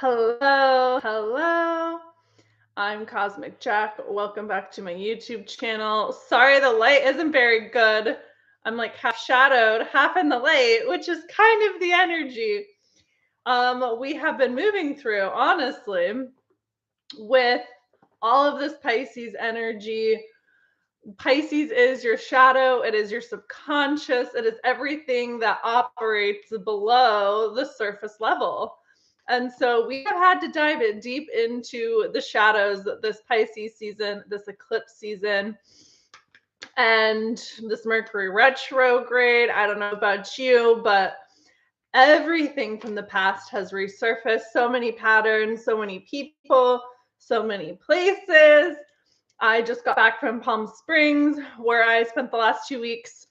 Hello, hello. I'm Cosmic Jack. Welcome back to my YouTube channel. Sorry the light isn't very good. I'm like half shadowed, half in the light, which is kind of the energy we have been moving through, honestly, with all of this Pisces energy. Pisces is your shadow, it is your subconscious, it is everything that operates below the surface level. And so we have had to dive in deep into the shadows this Pisces season, this eclipse season, and this Mercury retrograde. I don't know about you, but everything from the past has resurfaced. So many patterns, so many people, so many places. I just got back from Palm Springs, where I spent the last 2 weeks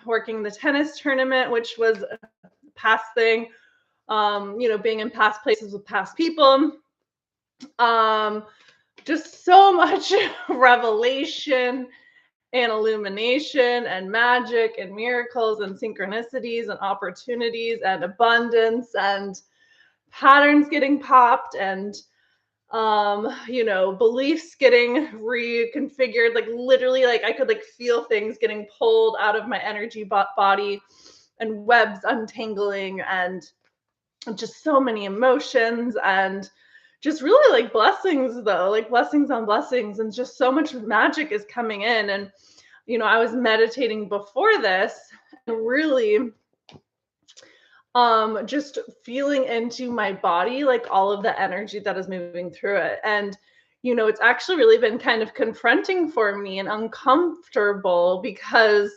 working the tennis tournament, which was a past thing, being in past places with past people. Just so much revelation and illumination and magic and miracles and synchronicities and opportunities and abundance and patterns getting popped and beliefs getting reconfigured, like literally, like I could like feel things getting pulled out of my energy body and webs untangling and just so many emotions and just really like blessings though, like blessings on blessings, and just so much magic is coming in. And I was meditating before this and really just feeling into my body, like all of the energy that is moving through it. And it's actually really been kind of confronting for me and uncomfortable because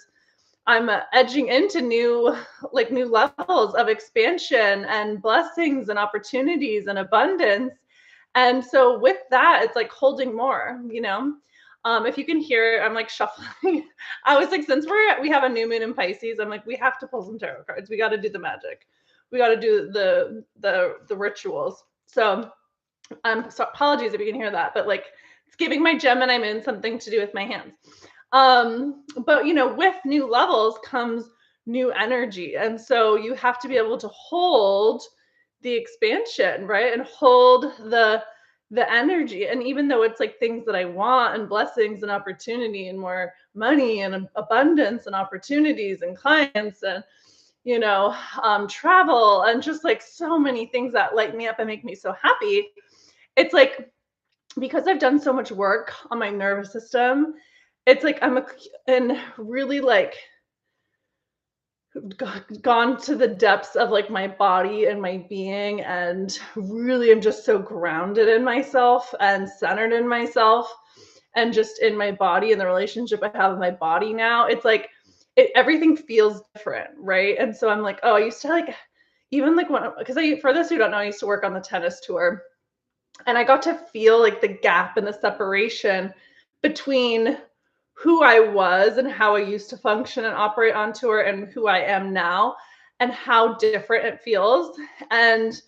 I'm edging into new levels of expansion and blessings and opportunities and abundance. And so with that, it's like holding more. If you can hear, I'm like shuffling. I was like, since we have a new moon in Pisces, I'm like, we have to pull some tarot cards. We got to do the magic. We got to do the rituals. So apologies if you can hear that, but like it's giving my Gemini moon something to do with my hands. But with new levels comes new energy. And so you have to be able to hold the expansion, right? And hold the energy. And even though it's like things that I want and blessings and opportunity and more money and abundance and opportunities and clients and travel and just like so many things that light me up and make me so happy, it's like because I've done so much work on my nervous system, it's like and really like gone to the depths of like my body and my being, and really am just so grounded in myself and centered in myself and just in my body and the relationship I have with my body now. It's like everything feels different, right? And so I'm like, oh, I used to like, even like because for those who don't know, I used to work on the tennis tour, and I got to feel like the gap and the separation between who I was and how I used to function and operate on tour and who I am now, and how different it feels. And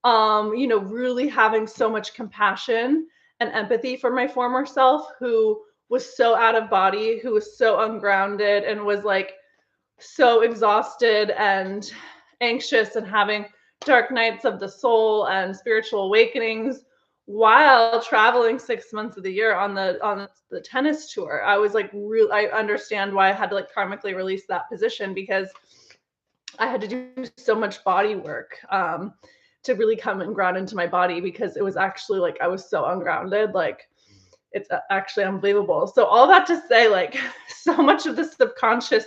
really having so much compassion and empathy for my former self, who was so out of body, who was so ungrounded and was like so exhausted and anxious and having dark nights of the soul and spiritual awakenings while traveling 6 months of the year on the tennis tour. I was like, I understand why I had to like karmically release that position, because I had to do so much body work to really come and ground into my body, because it was actually like I was so ungrounded. Like it's actually unbelievable. So all that to say, like so much of the subconscious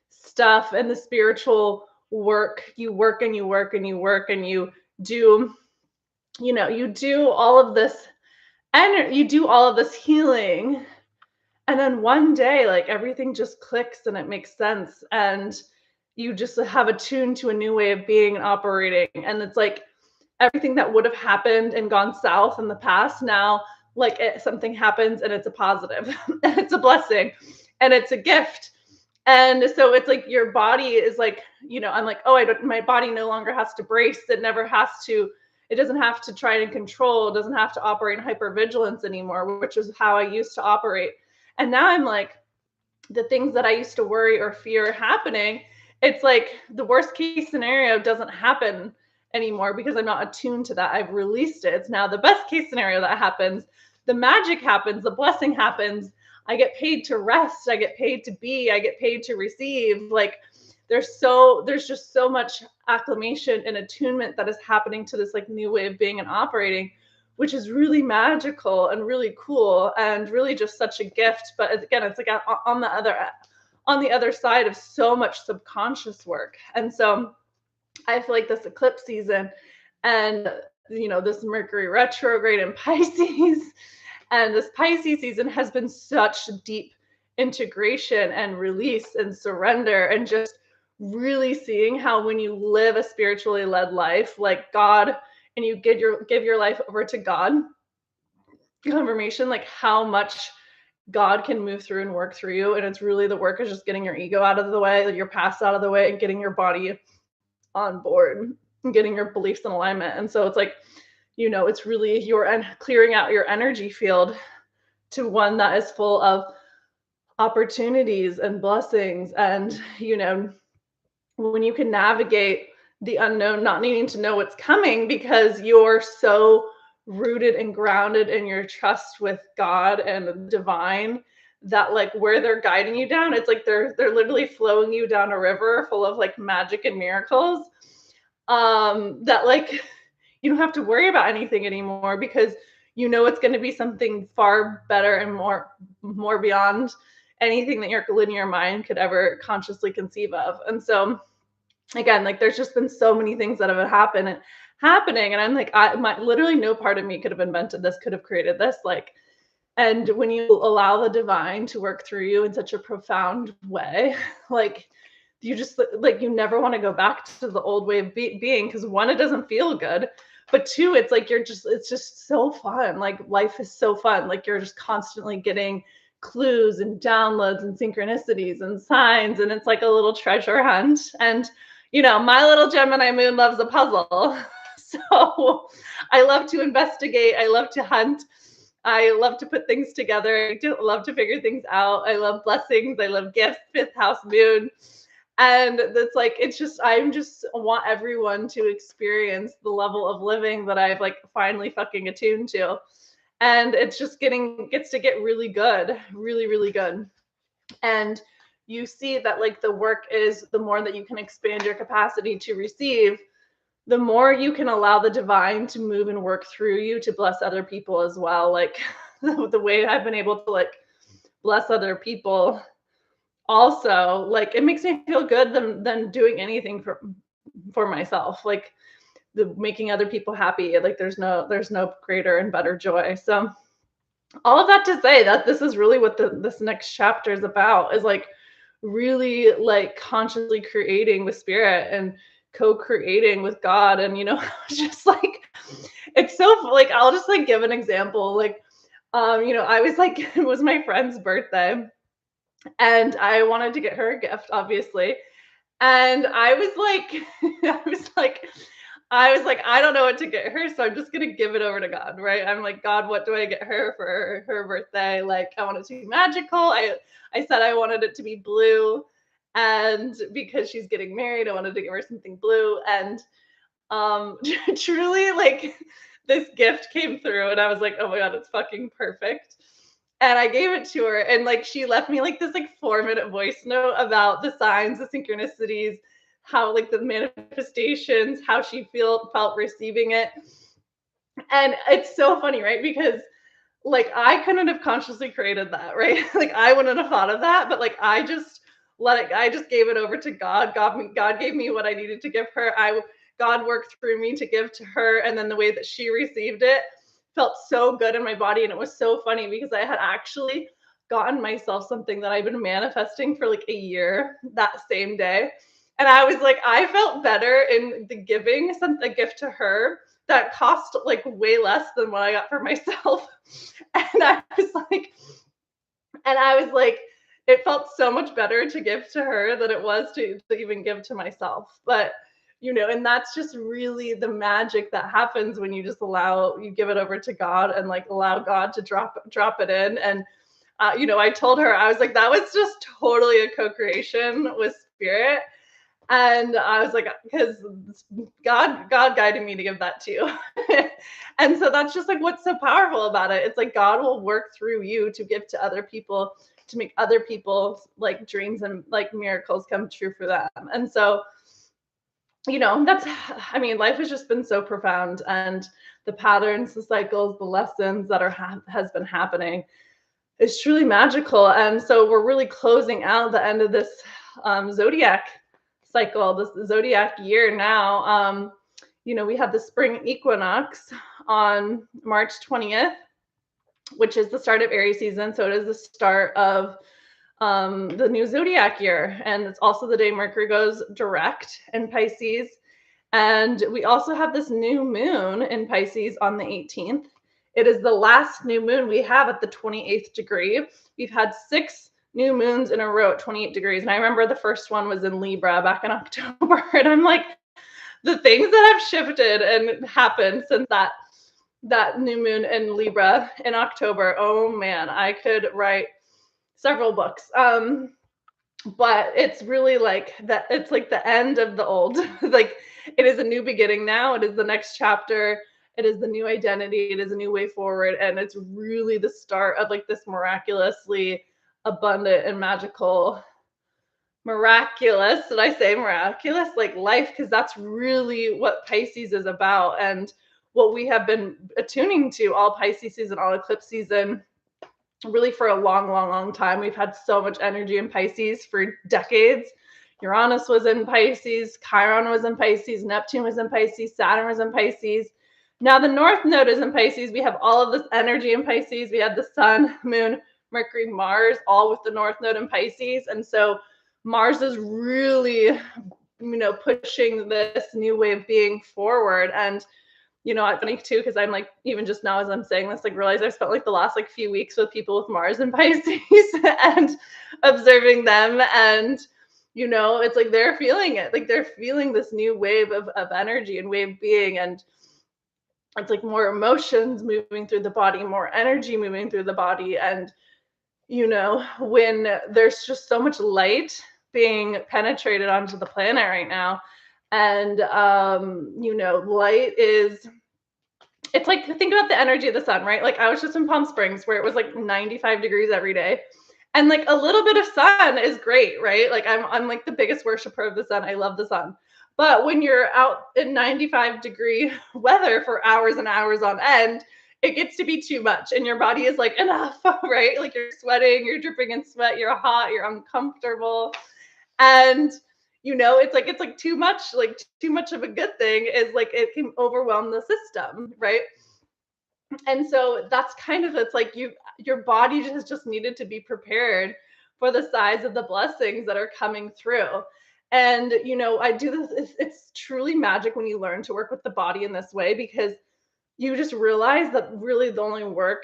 stuff and the spiritual work, you work and you work and you work and you do, you do all of this, and you do all of this healing, and then one day like everything just clicks and it makes sense, and you just have attuned to a new way of being and operating. And it's like everything that would have happened and gone south in the past, now like something happens and it's a positive and it's a blessing and it's a gift. And so it's like your body is like, I'm like, oh, my body no longer has to brace. It doesn't have to try and control. It doesn't have to operate in hypervigilance anymore, which is how I used to operate. And now I'm like, the things that I used to worry or fear happening, it's like the worst case scenario doesn't happen anymore because I'm not attuned to that. I've released it. It's now the best case scenario that happens. The magic happens, the blessing happens. I get paid to rest, I get paid to be, I get paid to receive. Like there's just so much acclimation and attunement that is happening to this like new way of being and operating, which is really magical and really cool and really just such a gift. But again, it's like on the other side of so much subconscious work. And so I feel like this eclipse season and this Mercury retrograde in Pisces and this Pisces season has been such deep integration and release and surrender and just really seeing how when you live a spiritually led life like God and you give your life over to God, confirmation like how much God can move through and work through you. And it's really the work is just getting your ego out of the way, your past out of the way, and getting your body on board and getting your beliefs in alignment. And so it's like, it's really clearing out your energy field to one that is full of opportunities and blessings. And, when you can navigate the unknown, not needing to know what's coming because you're so rooted and grounded in your trust with God and the divine, that like where they're guiding you down, it's like they're literally flowing you down a river full of like magic and miracles, that like you don't have to worry about anything anymore because it's going to be something far better and more beyond anything that your linear mind could ever consciously conceive of. And so again, like there's just been so many things that have happening, and I'm like, literally no part of me could have invented this, could have created this. Like, and when you allow the divine to work through you in such a profound way, like you just like you never want to go back to the old way of being because one, it doesn't feel good, but two, it's like it's just so fun. Like life is so fun. Like you're just constantly getting clues and downloads and synchronicities and signs, and it's like a little treasure hunt. And my little Gemini moon loves a puzzle. So I love to investigate. I love to hunt. I love to put things together. I love to figure things out. I love blessings. I love gifts, fifth house moon. And it's like, I just want everyone to experience the level of living that I've like finally fucking attuned to. And it's just gets to get really good, really, really good. And you see that like the work is the more that you can expand your capacity to receive, the more you can allow the divine to move and work through you to bless other people as well. Like the way I've been able to like bless other people also, like it makes me feel good than doing anything for myself. Like the making other people happy, like there's no greater and better joy. So all of that to say that this is really what this next chapter is about, is like really like consciously creating with spirit and co-creating with God. And just like it's so like I'll just like give an example. Like I was like it was my friend's birthday and I wanted to get her a gift, obviously. And I was like I don't know what to get her, so I'm just gonna give it over to God, right? I'm like, God, what do I get her for her birthday? Like, I want it to be magical. I said I wanted it to be blue, and because she's getting married, I wanted to give her something blue. And truly, like this gift came through, and I was like, oh my God, it's fucking perfect. And I gave it to her, and like she left me like this like 4-minute voice note about the signs, the synchronicities, how like the manifestations, how she felt receiving it. And it's so funny, right? Because like I couldn't have consciously created that, right? Like I wouldn't have thought of that, but like I just gave it over to God. God gave me what I needed to give her. God worked through me to give to her, and then the way that she received it felt so good in my body. And it was so funny because I had actually gotten myself something that I've been manifesting for like a year that same day. And I was like, I felt better in the giving a gift to her that cost like way less than what I got for myself. And I was like, it felt so much better to give to her than it was to even give to myself. But and that's just really the magic that happens when you just you give it over to God and like allow God to drop it in. And I told her, I was like, that was just totally a co-creation with spirit. And I was like, because God guided me to give that to you. And so that's just like what's so powerful about it. It's like God will work through you to give to other people, to make other people's like dreams and like miracles come true for them. And so, that's, I mean, life has just been so profound, and the patterns, the cycles, the lessons that has been happening is truly magical. And so we're really closing out the end of this zodiac cycle, this zodiac year now. We have the spring equinox on March 20th, which is the start of Aries season. So it is the start of the new zodiac year. And it's also the day Mercury goes direct in Pisces. And we also have this new moon in Pisces on the 18th. It is the last new moon we have at the 28th degree. We've had 6 new moons in a row at 28 degrees. And I remember the first one was in Libra back in October. And I'm like, the things that have shifted and happened since that new moon in Libra in October, oh man, I could write several books. But it's really like that. It's like the end of the old. Like, it is a new beginning now. It is the next chapter. It is the new identity. It is a new way forward. And it's really the start of like this miraculously abundant and miraculous. Did I say miraculous? Like life, because that's really what Pisces is about, and what we have been attuning to all Pisces season, all eclipse season, really for a long time. We've had so much energy in Pisces for decades. Uranus was in Pisces, Chiron was in Pisces, Neptune was in Pisces, Saturn was in Pisces. Now the North Node is in Pisces. We have all of this energy in Pisces. We had the Sun, Moon, Mercury, Mars, all with the North Node in Pisces. And so Mars is really, pushing this new way of being forward. And it's funny too, because I'm like, even just now as I'm saying this, like realize I've spent like the last like few weeks with people with Mars and Pisces and observing them. And, it's like they're feeling it. Like they're feeling this new wave of energy and wave being. And it's like more emotions moving through the body, more energy moving through the body. And, when there's just so much light being penetrated onto the planet right now. And, light is, it's like, think about the energy of the sun, right? Like I was just in Palm Springs where it was like 95 degrees every day. And like a little bit of sun is great, right? Like I'm like the biggest worshiper of the sun. I love the sun. But when you're out in 95-degree weather for hours and hours on end, it gets to be too much. And your body is like, enough, right? Like you're sweating, you're dripping in sweat, you're hot, you're uncomfortable. And it's like too much of a good thing is like it can overwhelm the system, right? And so that's kind of, it's like your body just needed to be prepared for the size of the blessings that are coming through. And I do this, it's truly magic when you learn to work with the body in this way, because you just realize that really the only work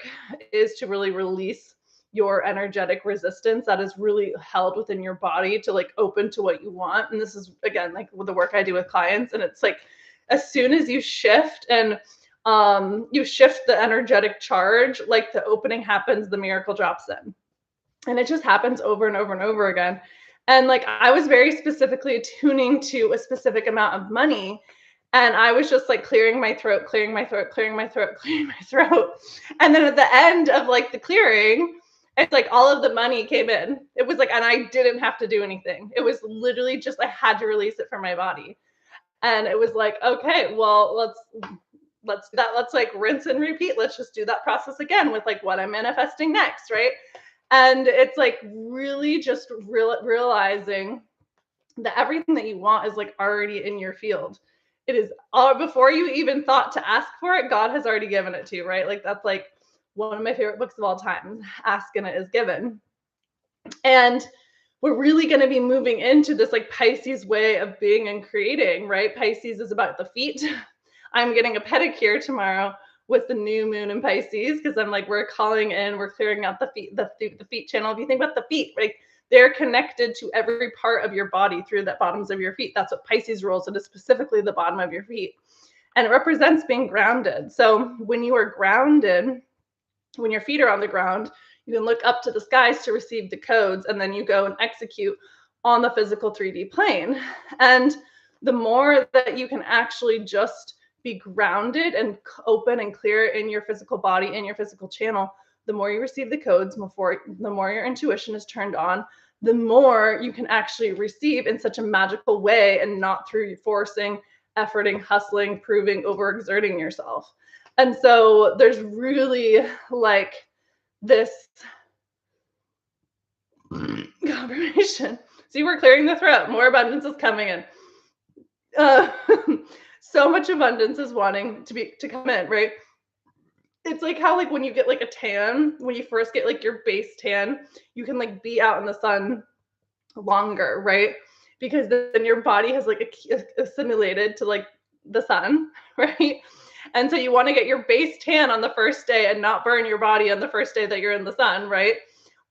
is to really release your energetic resistance that is really held within your body to like open to what you want. And this is again like with the work I do with clients, and it's like as soon as you shift and you shift the energetic charge, like the opening happens, the miracle drops in. And it just happens over and over and over again. And like I was very specifically attuning to a specific amount of money, and I was just like clearing my throat, clearing my throat, clearing my throat, clearing my throat. And then at the end of like the clearing, it's like all of the money came in. It was like, and I didn't have to do anything. It was literally just, I had to release it from my body. And it was like, okay, well, let's like rinse and repeat. Let's just do that process again with like what I'm manifesting next, right? And it's like really just realizing that everything that you want is like already in your field. It is all before you even thought to ask for it. God has already given it to you, right? Like that's like one of my favorite books of all time. Ask and it is given. And we're really going to be moving into this like Pisces way of being and creating, right? Pisces is about the feet. I'm getting a pedicure tomorrow with the new moon in Pisces, because I'm like, we're calling in, we're clearing out the feet channel. If you think about the feet, like they're connected to every part of your body through the bottoms of your feet. That's what Pisces rules. It is specifically the bottom of your feet. And it represents being grounded. So when you are grounded, when your feet are on the ground, you can look up to the skies to receive the codes, and then you go and execute on the physical 3D plane. And the more that you can actually just be grounded and open and clear in your physical body, in your physical channel, the more you receive the codes, the more your intuition is turned on, the more you can actually receive in such a magical way and not through forcing, efforting, hustling, proving, overexerting yourself. And so there's really like this confirmation. See, we're clearing the throat. More abundance is coming in. So much abundance is wanting to come in, right? It's like how like when you get like a tan, when you first get like your base tan, you can like be out in the sun longer, right? Because then your body has like assimilated to like the sun, right? And so you want to get your base tan on the first day and not burn your body on the first day that you're in the sun, right?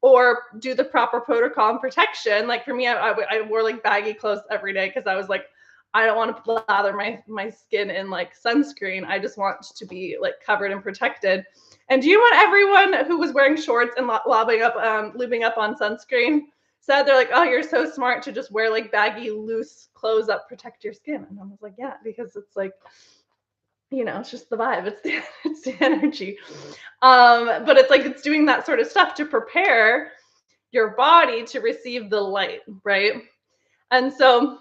Or do the proper protocol and protection. Like for me, I wore like baggy clothes every day because I was like, I don't want to lather my skin in like sunscreen. I just want to be like covered and protected. And do you know what everyone who was wearing shorts and lubing up on sunscreen said? They're like, oh, you're so smart to just wear like baggy, loose clothes that protect your skin. And I was like, yeah, because it's like, you know, it's just the vibe. It's the energy. But it's like it's doing that sort of stuff to prepare your body to receive the light, right? And so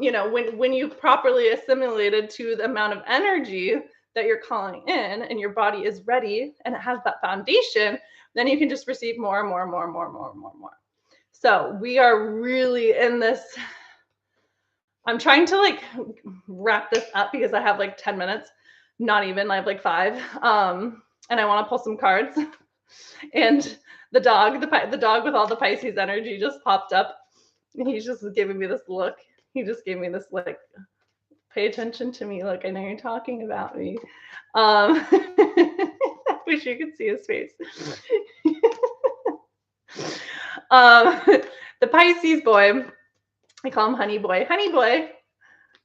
you know, when you've properly assimilated to the amount of energy that you're calling in and your body is ready and it has that foundation, then you can just receive more and more and more and more and more and more and more. So we are really in this. I'm trying to like wrap this up because I have like 10 minutes, not even, I have like 5. And I want to pull some cards. And the dog with all the Pisces energy just popped up. He's just giving me this look. He just gave me this like, pay attention to me. Like, I know you're talking about me. I wish you could see his face. The Pisces boy, I call him Honey Boy. Honey Boy.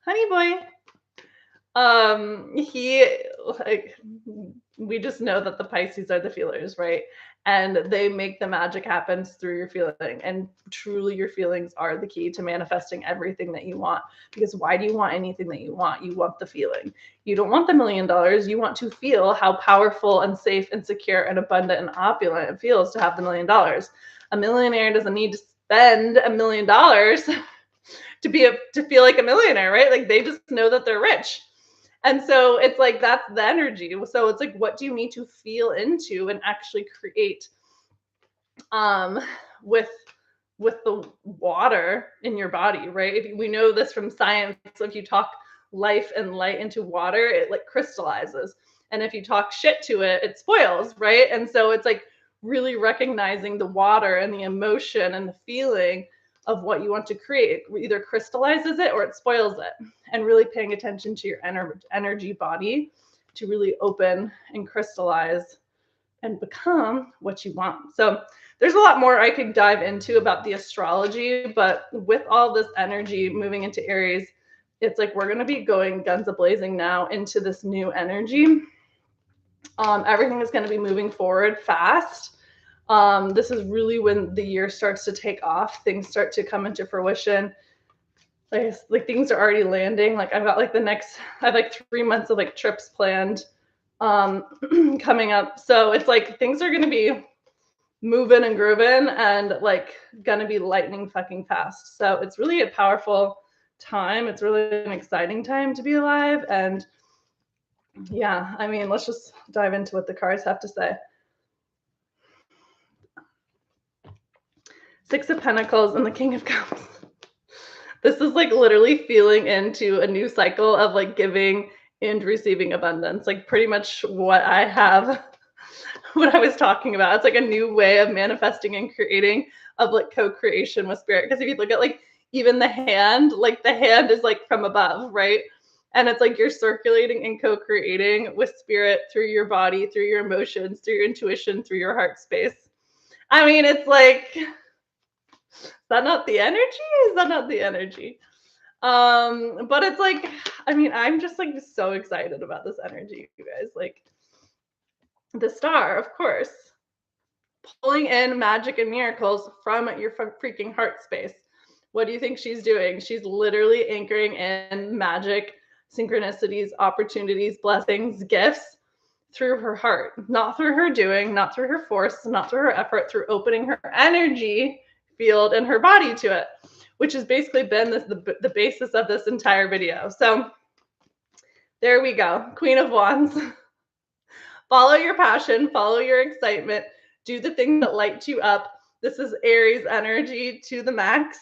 Honey Boy. He like, we just know that the Pisces are the feelers, right? And they make the magic happen through your feeling. And truly your feelings are the key to manifesting everything that you want. Because why do you want anything that you want? You want the feeling. You don't want the $1 million. You want to feel how powerful and safe and secure and abundant and opulent it feels to have the $1 million. A millionaire doesn't need to spend $1 million to feel like a millionaire, right? Like they just know that they're rich. And so it's like, that's the energy. So it's like, what do you need to feel into and actually create with the water in your body, right? We know this from science. So if you talk life and light into water, it like crystallizes. And if you talk shit to it, it spoils, right? And so it's like really recognizing the water and the emotion and the feeling of what you want to create. It either crystallizes it or it spoils it. And really paying attention to your energy body to really open and crystallize and become what you want. So there's a lot more I could dive into about the astrology, but with all this energy moving into Aries, it's like we're going to be going guns a-blazing now into this new energy. Everything is going to be moving forward fast. This is really when the year starts to take off. Things start to come into fruition. Like things are already landing. Like I've got like I have like 3 months of like trips planned coming up. So it's like things are going to be moving and grooving and like going to be lightning fucking fast. So it's really a powerful time. It's really an exciting time to be alive. And yeah, I mean, let's just dive into what the cards have to say. 6 of Pentacles and the King of Cups. This is like literally feeling into a new cycle of like giving and receiving abundance. Like pretty much what I was talking about. It's like a new way of manifesting and creating, of like co-creation with spirit. Because if you look at like even the hand, like the hand is like from above, right? And it's like you're circulating and co-creating with spirit through your body, through your emotions, through your intuition, through your heart space. I mean, it's like, is that not the energy? Is that not the energy? But it's like, I mean, I'm just like so excited about this energy, you guys. Like the star, of course. pulling in magic and miracles from your freaking heart space. What do you think she's doing? She's literally anchoring in magic, synchronicities, opportunities, blessings, gifts through her heart, not through her doing, not through her force, not through her effort, through opening her energy field and her body to it, which has basically been the basis of this entire video. So there we go. Queen of Wands. Follow your passion, follow your excitement, do the things that light you up. This is Aries energy to the max.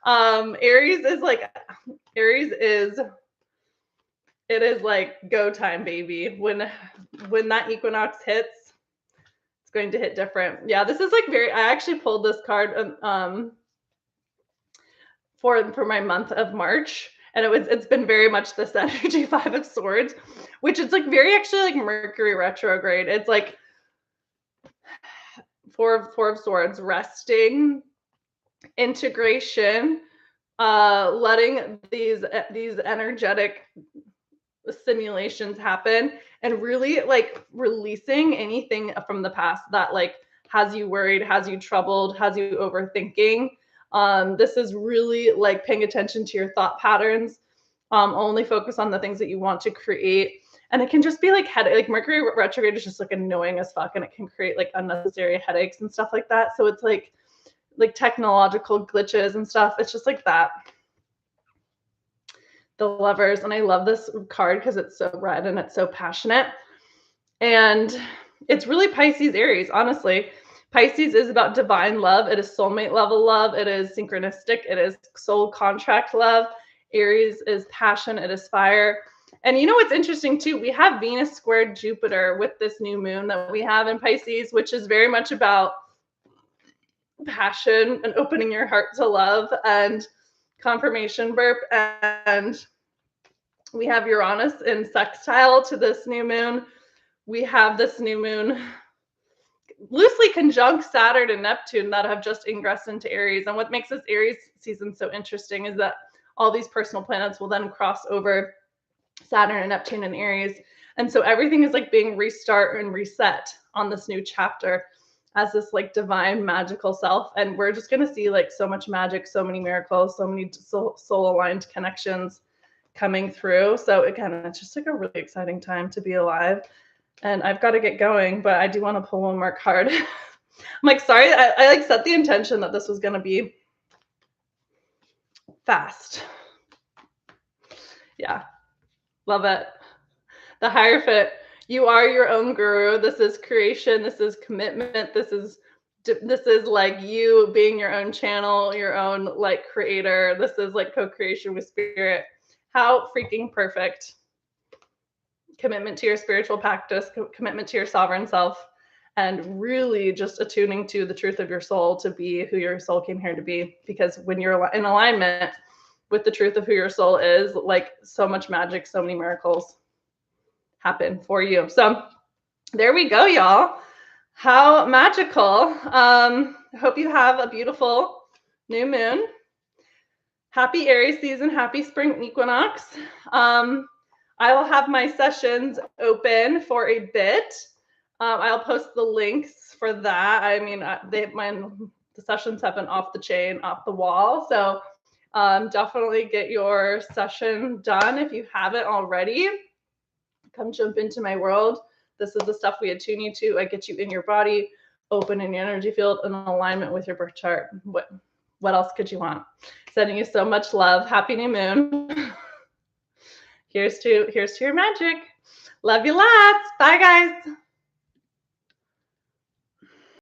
Aries is it is like go time, baby. When that equinox hits, it's going to hit different. Yeah, this is like I actually pulled this card for my month of March, and it's been very much this energy, Five of Swords, which is like very actually like Mercury retrograde. It's like Four of Swords, resting, integration, letting these energetic simulations happen, and really like releasing anything from the past that like has you worried, has you troubled, has you overthinking. This is really like paying attention to your thought patterns. Only focus on the things that you want to create. And it can just be like like Mercury retrograde is just like annoying as fuck, and it can create like unnecessary headaches and stuff like that. So it's like technological glitches and stuff. It's just like that. The Lovers. And I love this card because it's so red and it's so passionate. And it's really Pisces Aries, honestly. Pisces is about divine love. It is soulmate level love. It is synchronistic. It is soul contract love. Aries is passion. It is fire. And you know what's interesting too? We have Venus squared Jupiter with this new moon that we have in Pisces, which is very much about passion and opening your heart to love and confirmation burp. And we have Uranus in sextile to this new moon. We have this new moon loosely conjunct Saturn and Neptune that have just ingressed into Aries. And what makes this Aries season so interesting is that all these personal planets will then cross over Saturn and Neptune and Aries. And so everything is like being restart and reset on this new chapter as this like divine magical self. And we're just going to see like so much magic, so many miracles, so many soul aligned connections coming through. So again, it's just like a really exciting time to be alive. And I've got to get going, but I do want to pull one more card. I'm like, sorry, I like set the intention that this was going to be fast. Yeah, love it. The Hierophant. You are your own guru. This is creation. This is commitment. This is like you being your own channel, your own like creator. This is like co-creation with spirit. How freaking perfect. Commitment to your spiritual practice, commitment to your sovereign self, and really just attuning to the truth of your soul to be who your soul came here to be. Because when you're in alignment with the truth of who your soul is, like so much magic, so many miracles happen for you. So there we go, y'all. How magical. I hope you have a beautiful new moon. Happy Aries season. Happy spring equinox. I will have my sessions open for a bit. I'll post the links for that. I mean, the sessions have been off the chain, off the wall. So definitely get your session done if you haven't already. Come jump into my world. This is the stuff we attune you to. I get you in your body, open in your energy field, in alignment with your birth chart. What else could you want? Sending you so much love. Happy new moon. Here's to your magic. Love you lots. Bye, guys.